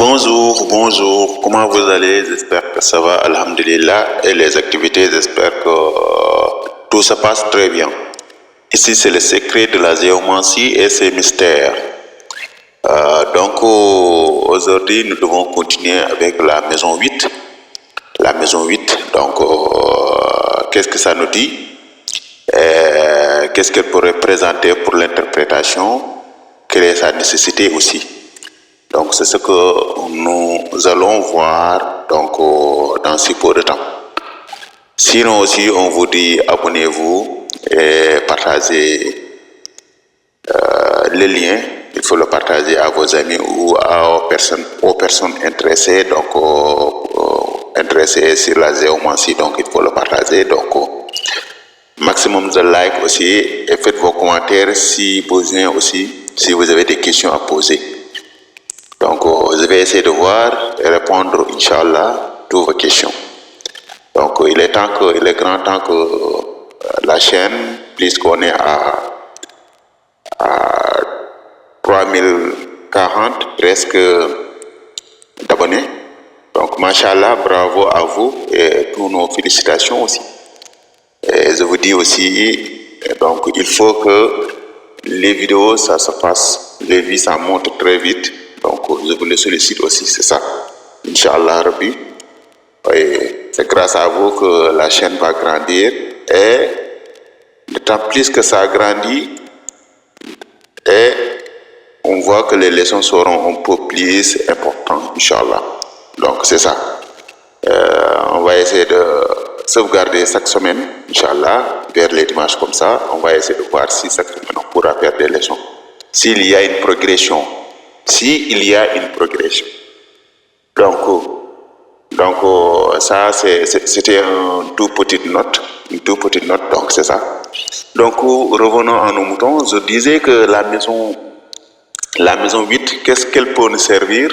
Bonjour, bonjour, comment vous allez? J'espère que ça va, alhamdulillah, et les activités, j'espère que tout se passe très bien. Ici, c'est le secret de la géomancie et ses mystères. Aujourd'hui, nous devons continuer avec la maison 8. La maison 8, qu'est-ce que ça nous dit? Qu'est-ce qu'elle pourrait présenter pour l'interprétation? Quelle est sa nécessité aussi? Donc, c'est ce que nous allons voir dans si peu de temps. Sinon aussi, on vous dit abonnez-vous et partagez le lien. Il faut le partager à vos amis ou aux personnes intéressées, intéressées sur la géomancie. Donc, il faut le partager. Maximum de likes aussi et faites vos commentaires si besoin aussi, si vous avez des questions à poser. Je vais essayer de voir et répondre, Inch'Allah, toutes vos questions. Il est grand temps que la chaîne, puisqu'on est à 3040 presque d'abonnés. Donc, Masha'Allah, bravo à vous et toutes nos félicitations aussi. Et je vous dis aussi, il faut que les vidéos, ça se passe, les vues, ça monte très vite. Je vous le sollicite aussi, c'est ça. Inch'Allah, Rabbi. Et c'est grâce à vous que la chaîne va grandir. Et d'autant plus que ça grandit, et on voit que les leçons seront un peu plus importantes, Inch'Allah. Donc, c'est ça. On va essayer de sauvegarder chaque semaine, Inch'Allah, vers les dimanches comme ça. On va essayer de voir si chaque semaine on pourra faire des leçons. S'il y a une progression. Ça, c'était une toute petite note, donc c'est ça. Donc, revenons à nos moutons. Je disais que la maison 8, qu'est-ce qu'elle peut nous servir?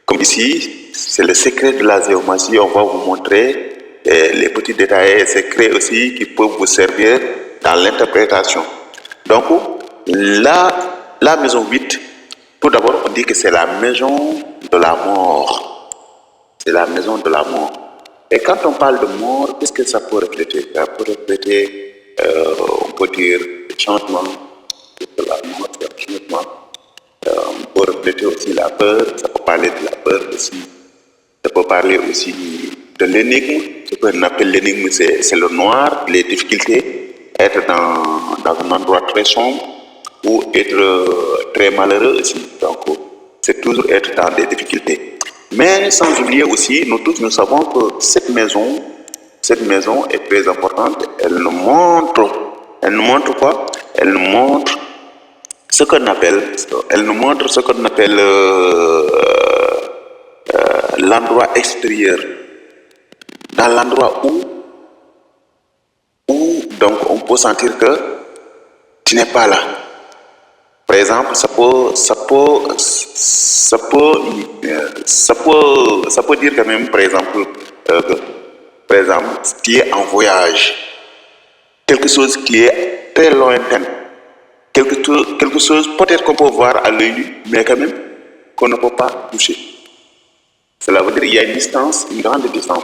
Comme ici, c'est le secret de la géomancie. On va vous montrer les petits détails et secrets aussi qui peuvent vous servir dans l'interprétation. Donc, la maison 8, tout d'abord, on dit que c'est la maison de la mort. C'est la maison de la mort. Et quand on parle de mort, qu'est-ce que ça peut refléter? Ça peut refléter, on peut dire, le changement de la mort, c'est un changement. On peut refléter aussi la peur, ça peut parler de la peur aussi. Ça peut parler aussi de l'énigme. Ce qu'on appelle l'énigme, c'est le noir, les difficultés, être dans un endroit très sombre ou être très malheureux aussi. Donc, c'est toujours être dans des difficultés. Mais sans oublier aussi, nous tous nous savons que cette maison est très importante. Elle nous montre quoi? Elle nous montre ce qu'on appelle l'endroit extérieur. Dans l'endroit où donc on peut sentir que tu n'es pas là. Par exemple, ça peut dire quand même, par exemple, tu es en voyage, quelque chose qui est très lointain, quelque chose peut-être qu'on peut voir à l'œil nu, mais quand même qu'on ne peut pas toucher. Cela veut dire qu'il y a une grande distance.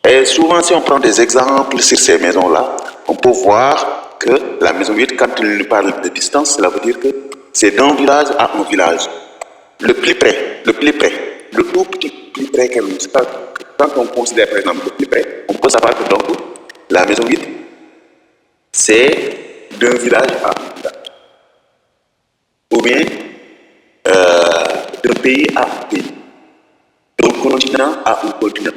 Et souvent, si on prend des exemples sur ces maisons-là, on peut voir que la maison 8, quand il nous parle de distance, cela veut dire que c'est d'un village à un village. Le plus près, le tout petit plus près quand on considère par exemple le plus près, on peut savoir que la maison 8, c'est d'un village à un village. Ou bien d'un pays à un pays. D'un continent à un continent.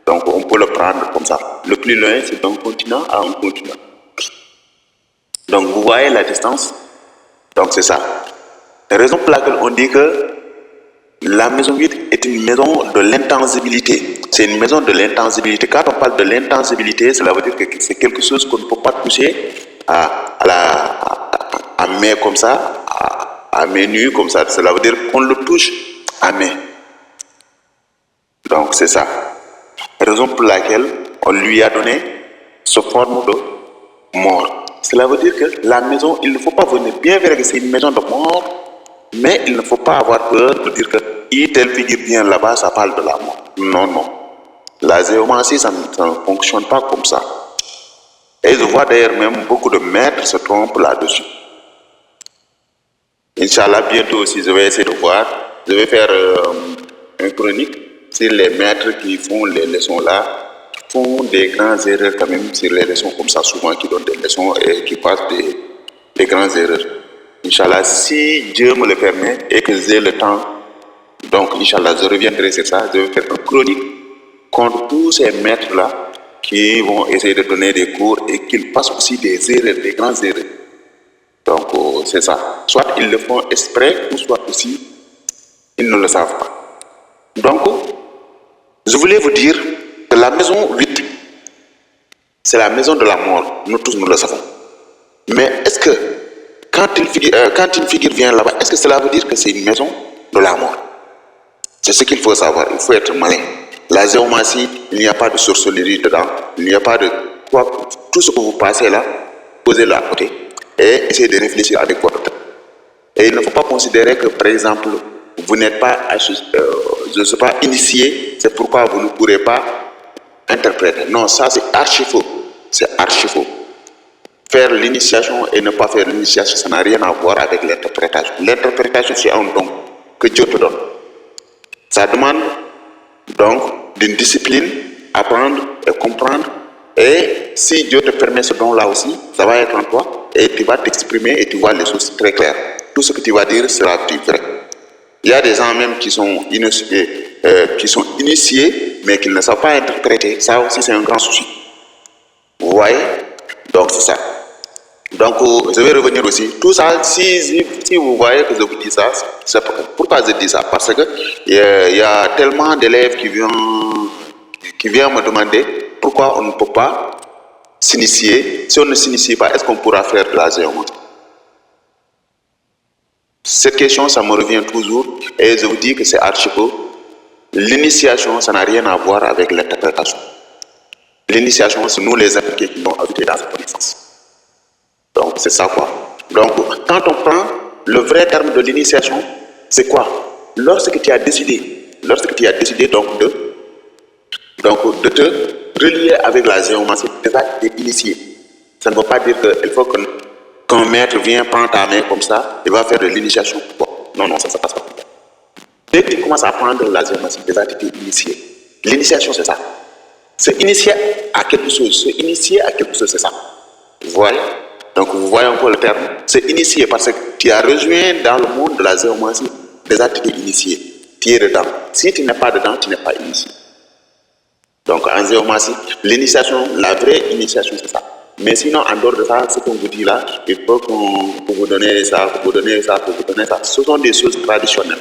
Donc on peut le prendre comme ça. Le plus loin, c'est d'un continent à un continent. Donc vous voyez la distance. Donc c'est ça. La raison pour laquelle on dit que la maison 8 est une maison de l'intangibilité. C'est une maison de l'intangibilité. Quand on parle de l'intangibilité, cela veut dire que c'est quelque chose qu'on ne peut pas toucher à main comme ça, à main nue comme ça. Cela veut dire qu'on le touche à main. Donc c'est ça. La raison pour laquelle on lui a donné ce forme de mort. Cela veut dire que la maison, il ne faut pas venir. Bien vrai que c'est une maison de mort, mais il ne faut pas avoir peur de dire que telle figure vient là-bas, ça parle de la mort. Non, non. La géomancie, ça ne fonctionne pas comme ça. Et je vois d'ailleurs même beaucoup de maîtres se trompent là-dessus. Inch'Allah, bientôt aussi, je vais essayer de voir. Je vais faire une chronique sur les maîtres qui font les leçons là, qui font des grandes erreurs quand même sur les leçons comme ça, souvent qui donnent des leçons et qui passent des grandes erreurs. Inch'Allah, si Dieu me le permet et que j'ai le temps, donc Inch'Allah, je reviendrai sur ça, je vais faire une chronique contre tous ces maîtres-là qui vont essayer de donner des cours et qu'ils fassent aussi des erreurs, des grandes erreurs. Donc, c'est ça. Soit ils le font exprès, ou soit aussi, ils ne le savent pas. Donc, je voulais vous dire que la maison 8, c'est la maison de la mort. Nous tous, nous le savons. Mais est-ce que, quand une figure vient là-bas, est-ce que cela veut dire que c'est une maison de la mort? C'est ce qu'il faut savoir. Il faut être malin. La géomancie, il n'y a pas de sorcellerie dedans. Il n'y a pas de quoi. Tout ce que vous passez là, posez-le à côté et essayez de réfléchir avec votre tête. Et il ne faut pas considérer que, par exemple, vous n'êtes pas, je ne sais pas, initié, c'est pourquoi vous ne pourrez pas interpréter. Non, ça c'est archi faux. C'est archi faux. Faire l'initiation et ne pas faire l'initiation, ça n'a rien à voir avec l'interprétation. L'interprétation, c'est un don que Dieu te donne. Ça demande donc d'une discipline, apprendre et comprendre. Et si Dieu te permet ce don-là aussi, ça va être en toi et tu vas t'exprimer et tu vois les choses très claires. Tout ce que tu vas dire sera vrai. Il y a des gens même qui sont initiés, mais qui ne savent pas interpréter. Ça aussi, c'est un grand souci. Vous voyez? Donc, c'est ça. Donc, je vais revenir aussi. Tout ça, si vous voyez que je vous dis ça, c'est pourquoi je dis ça? Parce que il y a tellement d'élèves qui viennent me demander pourquoi on ne peut pas s'initier. Si on ne s'initie pas, est-ce qu'on pourra faire de la géomancie? Cette question, ça me revient toujours et je vous dis que c'est archi faux. L'initiation, ça n'a rien à voir avec l'interprétation. L'initiation, c'est nous les Africains qui l'ont ajouté dans cette connaissance. Donc, c'est ça quoi. Donc, quand on prend le vrai terme de l'initiation, c'est quoi? Lorsque tu as décidé donc de te relier avec la géomancie, déjà tu es initié. Ça ne veut pas dire qu'il faut qu'un maître vienne prendre ta main comme ça, il va faire de l'initiation. Bon, non, ça ne passe pas. Dès que tu commences à apprendre la géomancie, déjà tu es initié. L'initiation, c'est ça. C'est initié à quelque chose. C'est initié à quelque chose, c'est ça. Vous voyez? Donc, vous voyez un peu le terme. C'est initié parce que tu as rejoint dans le monde de la géomancie. Déjà, tu es initié. Tu es dedans. Si tu n'es pas dedans, tu n'es pas initié. Donc, en géomancie, l'initiation, la vraie initiation, c'est ça. Mais sinon, en dehors de ça, ce qu'on vous dit là, il faut qu'on vous donne ça, pour vous donner ça, pour vous donner ça. Ce sont des choses traditionnelles.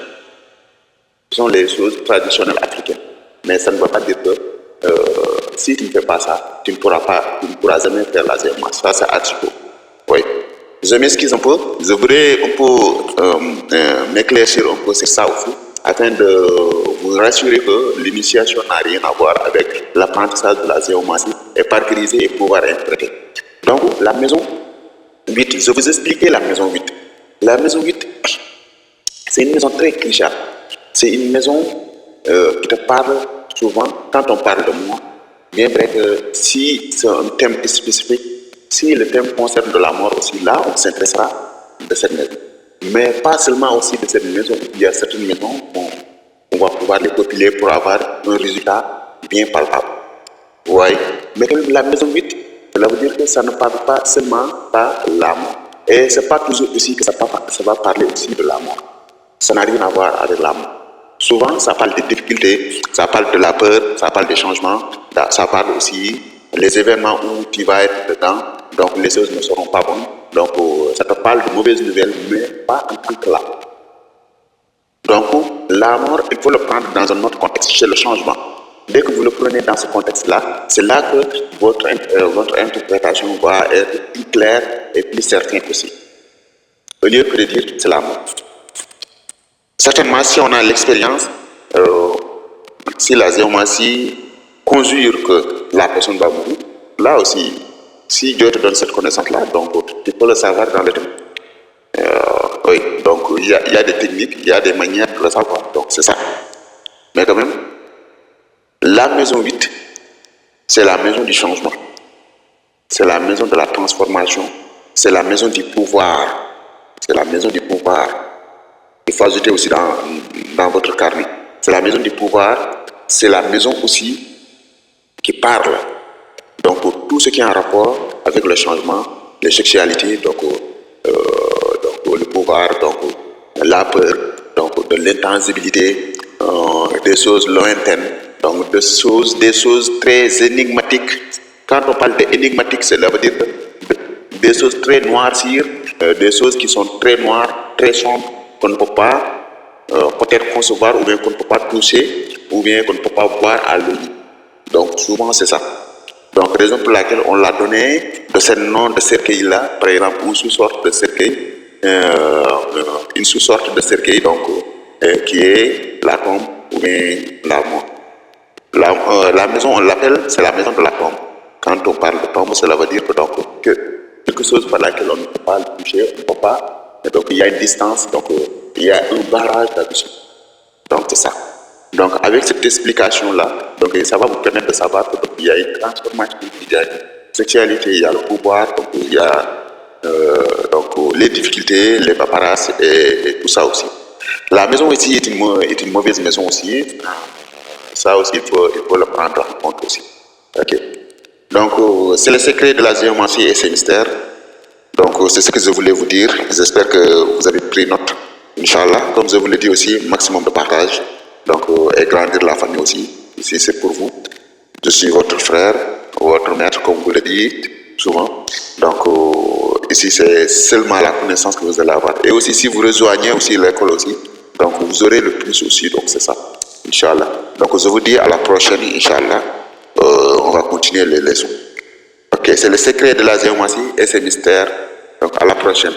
Ce sont les choses traditionnelles africaines. Mais ça ne veut pas dire que si tu ne fais pas ça, tu ne pourras jamais faire la géomancie. Ça, c'est archi faux. Oui. Je m'excuse un peu. Je voudrais un peu m'éclaircir un peu sur ça aussi, afin de vous rassurer que l'initiation n'a rien à voir avec l'apprentissage de la géomancie et parcuriser et pouvoir interpréter. Donc, la maison 8, je vous expliquais la maison 8. La maison 8, c'est une maison très cliché. C'est une maison qui te parle souvent, quand on parle de moi, bien vrai que si c'est un thème spécifique, si le thème concerne de la mort aussi, là, on s'intéressera de cette maison. Mais pas seulement aussi de cette maison, il y a certaines maisons on va pouvoir les populer pour avoir un résultat bien palpable. Vous voyez? Mais la maison 8, cela veut dire que ça ne parle pas seulement par la mort. Et ce n'est pas toujours aussi que ça va parler aussi de la mort. Ça n'a rien à voir avec la mort. Souvent, ça parle des difficultés, ça parle de la peur, ça parle des changements, ça parle aussi des événements où tu vas être dedans, donc les choses ne seront pas bonnes. Donc, ça te parle de mauvaises nouvelles, mais pas en tant que là. Donc, la mort, il faut le prendre dans un autre contexte, c'est le changement. Dès que vous le prenez dans ce contexte-là, c'est là que votre interprétation va être plus claire et plus certaine aussi. Au lieu de dire c'est la mort. Certainement, si on a l'expérience, si la géomancie conjure que la personne va mourir, là aussi, si Dieu te donne cette connaissance-là, donc tu peux le savoir dans le temps. Oui, donc il y a des techniques, il y a des manières de le savoir. Donc c'est ça. Mais quand même, la maison 8, c'est la maison du changement. C'est la maison de la transformation. C'est la maison du pouvoir. C'est la maison du pouvoir. Il faut ajouter aussi dans votre carnet. C'est la maison du pouvoir. C'est la maison aussi qui parle. Donc, pour tout ce qui est en rapport avec le changement, les sexualités, le pouvoir, donc la peur, donc de l'intangibilité, des choses lointaines, donc des choses très énigmatiques. Quand on parle d'énigmatique, cela veut dire des choses très noircires, des choses qui sont très noires, très sombres, qu'on ne peut pas peut-être concevoir, ou bien qu'on ne peut pas toucher, ou bien qu'on ne peut pas voir à l'œil. Donc souvent c'est ça. Donc raison pour laquelle on l'a donné de ce nom de cercueil-là, par exemple, une sous-sorte de cercueil, une sous-sorte de cercueil, donc qui est la tombe ou bien la mort. La maison, on l'appelle, c'est la maison de la tombe. Quand on parle de tombe, cela veut dire que, donc, que quelque chose par laquelle on ne peut pas le toucher, on ne peut pas. Et donc il y a une distance, donc il y a un barrage là-dessus. Donc c'est ça. Donc avec cette explication-là, donc ça va vous permettre de savoir qu'il y a une transformation, il y a une sexualité, il y a le pouvoir, donc il y a les difficultés, les paparasses et tout ça aussi. La maison ici est une mauvaise maison aussi. Ça aussi, il faut le prendre en compte aussi. Ok. Donc, c'est le secret de la géomancie et ses mystères. Donc, c'est ce que je voulais vous dire. J'espère que vous avez pris note. Inch'Allah, comme je vous l'ai dit aussi, maximum de partage. Donc, et grandir la famille aussi. Ici, c'est pour vous. Je suis votre frère, votre maître, comme vous le dites souvent. Donc, ici, c'est seulement la connaissance que vous allez avoir. Et aussi, si vous rejoignez aussi l'école aussi, donc vous aurez le plus aussi. Donc, c'est ça. Inch'Allah. Donc, je vous dis à la prochaine, Inch'Allah. On va continuer les leçons. Ok, c'est le secret de la géomancie et ses mystères. Donc, à la prochaine.